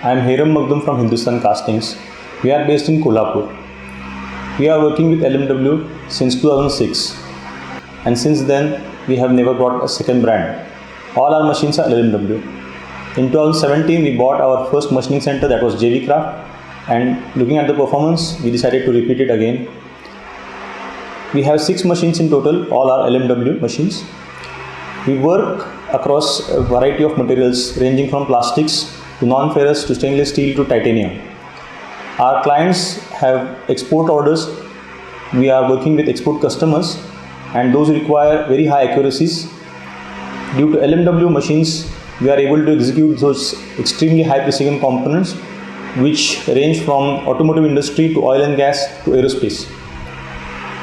I am Magdum from Hindustan Castings. We are based in Kolhapur. We are working with LMW since 2006, and since then we have never bought a second brand. All our machines are LMW. In 2017 we bought our first machining center, that was JV Craft, and looking at the performance we decided to repeat it again. We have 6 machines in total, all are LMW machines. We work across a variety of materials ranging from plastics to non-ferrous to stainless steel to titanium. Our clients have export orders. We are working with export customers, and those require very high accuracies. Due to LMW machines, we are able to execute those extremely high precision components which range from automotive industry to oil and gas to aerospace.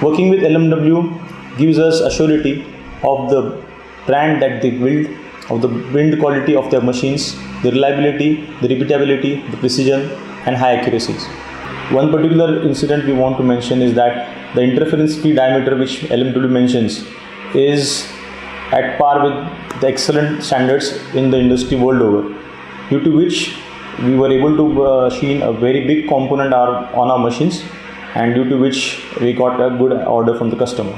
Working with LMW gives us a surety of the brand that they build, of the build quality of their machines, the reliability, the repeatability, the precision and high accuracies. One particular incident we want to mention is that the interference-free diameter which LMW mentions is at par with the excellent standards in the industry world over, due to which we were able to machine a very big component on our machines, and due to which we got a good order from the customer.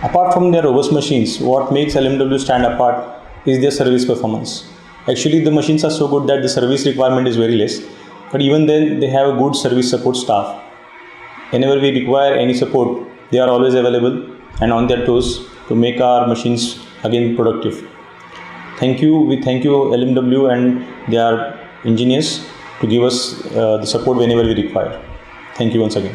Apart from their robust machines, what makes LMW stand apart is their service performance. Actually, the machines are so good that the service requirement is very less, but even then they have a good service support staff. Whenever we require any support, they are always available and on their toes to make our machines again productive. We thank you LMW and their engineers to give us the support whenever we require. Thank you once again.